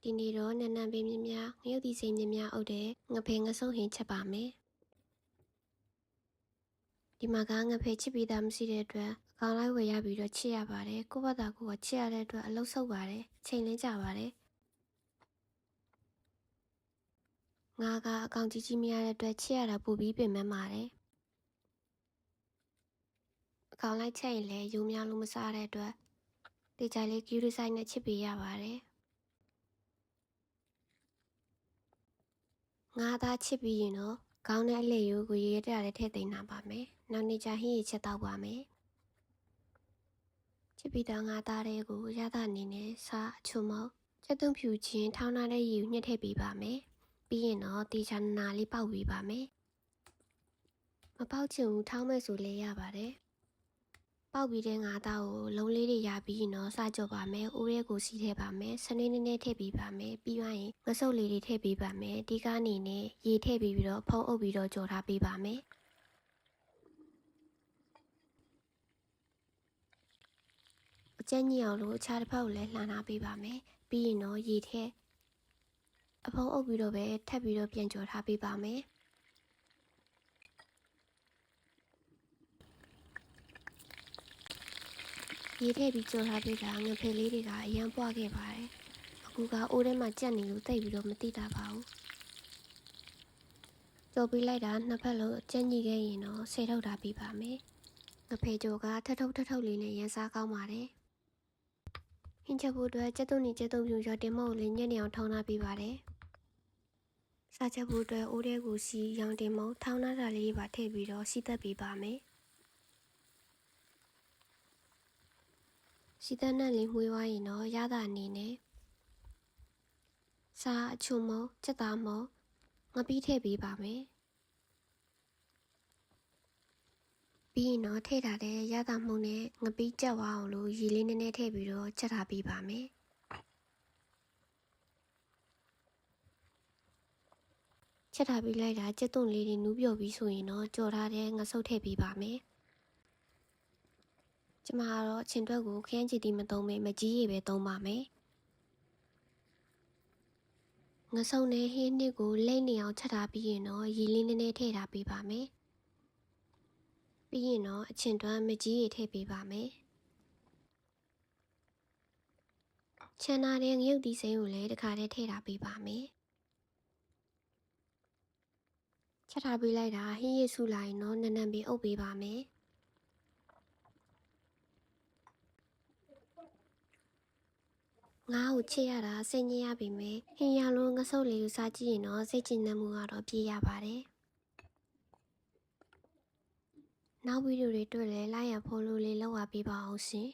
ဒီနေ့တော့နန်းနန်းပင်မြများငရုတ်ဒီစိမ်းမြများအုပ်တဲ့ငဖဲငဆုံဟင်းချက်ပါမယ်ဒီမှာကငဖဲချစ်ပြီးသားမရှိတဲ့အတွက်အကောင်လိုက်ဝယ်ရပြီးတော့ချစ်ရပါတယ်ကိုယ့်ဘာသာကိုယ်ကချစ်ရတဲ့အတွက်အလုပ်ဆုပ်ပါတယ်ချိန်လင်းကြပါတယ်ငါကအကောင်ကြီးကြီးမရတဲ့အတွက်ချစ်ရတာပူပြီးပင်ပန်းပါတယ်အကောင်လိုက်ချက်ရင်လည်းယူများလို့မစားတဲ့အတွက်တေချာလေးကျူးရီဆိုင်နဲ့ချစ်ပေးရပါတယ်ငါသားချစ်ပြီးရင်တော့ခေါင်းနဲ့အလေရိုးကိုရေရတဲ့ထည့်သိမ်းတာပါမယ်နောက်နေ့ကျဟင်းရချက်တော့ပါမယ်ချစ်ပြီးတော့ငါသားတဲ့ကိုရသအနေနဲ့စားအချုံမောက်ကျက်သွန်းဖြူချင်းထောင်းထားတဲ့ရေကိုညှက်ထည့်ပေးပါမယ်ပြီးရင်တော့တေချာနာလေးပေါက်ပေးပါမယ်မပေါက်ချင်ဘူးထောင်းမဲ့ဆိုလဲရပါတယ်ပေါက်ပြီးတဲ့ငါသားကိုလုံးလေးတွေရပြီးရင်တော့စကြော့ပါမယ်အိုးရဲကိုစီးထည့်ပါမယ်စနေနည်းထည့်ပေးပါမယ်ပြီးသွားရင်ငဆုပ်လေးတွေထည့်ပေးပါမယ်ဒီကနေနဲ့ရေထည့်ပြီးတော့ဖုံးအုပ်ပြီးတော့ကြော်ထားပေးပါမယ်အကျဉ်းကြီးအောင်လို့အခြားတစ်ဖက်ကိုလည်းလှန်ထားပေးပါမယ်ပြီးရင်တော့ရေထည့်အဖုံးအုပ်ပြီးတော့ပဲထပ်ပြီးတော့ပြန်ကြော်ထားပေးပါမယ်ရေထည့်ပြီးကြော်ထားပေးတာငဖဲလေးတွေကအရန်ပွားခဲ့ပါတယ်အခုကအိုးထဲမှာကြက်နေလို့တိတ်ပြီးတော့မသိတာပါဘူးကြော်ပေးလိုက်တာနှစ်ဖက်လုံးအကျဉ်းကြီးခဲ့ရင်တော့ဆေးထုတ်ထားပေးပါမယ်ငဖဲကြော်ကထထုပ်လေးနဲ့ရန်စားကောင်းပါတယ်ဟင်းချက်ဖို့အတွက်ကျက်သွန်းနေကျက်သွန်းပြူရောတင်မုတ်လေးညက်နေအောင်ထောင်းထားပေးပါတယ်စားချက်ဖို့အတွက်အိုးထဲကိုစီရောင်တင်မုတ်ထောင်းထားတာလေးပါထည့်ပြီးတော့စီးသက်ပေးပါမယ်စီသက်နဲ့လေးမှုွေးသွားရင်တော့ရတာအနေနဲ့စားအချုံမုတ်ချက်သားမုတ်ငပိထည့်ပေးပါမယ်ပြီးရင်တော့ထည့်ထားတဲ့ရတာမှုနဲ့ငပိကြက်သွားအောင်လို့ရေလေးနည်းနည်းထည့်ပြီးတော့ချက်ထားပေးပါမယ်ချက်ထားပြီးလိုက်တာကျက်သွန်းလေးတွေနူးပြော်ပြီးဆိုရင်တော့ကြော်ထားတဲ့ငဆုပ်ထည့်ပေးပါမယ်ကျမကတော့ချင်းတွက်ကိုခရမ်းချီတီမသုံးမေမကြီးရေပဲသုံးပါမယ်ငဆုပ်နဲ့ဟင်းနှစ်ကိုလိမ့်နေအောင်ချက်ထားပြီးရင်တော့ရေလေးနည်းနည်းထည့်ထားပေးပါမယ်ပြီးရင်တော့အချင်းတွက်မကြီးရေထည့်ပေးပါမယ်ချန်နာတဲ့ငရုတ်ဒီစိမ်းကိုလည်းတစ်ခါတည်းထည့်ထားပေးပါမယ်ချက်ထားပေးလိုက်တာဟင်းရည်ဆူလာရင်တော့နန်းနန်းပြီးအုပ်ပေးပါမယ်ငါ့ကိုချစ်ရတာစိတ်ညစ်ရပြီမယ်ဟင်းရလုံးငဆုပ်လေးကိုစားကြည့်ရင်တော့စိတ်ကျဉ်နှံ့မှုကတော့ပြေးရပါတယ်နောက်ဗီဒီယိုတွေတွေ့လဲလိုက်ရဖို့လို့လေးလောက်ပါပေးပါအောင်ရှင်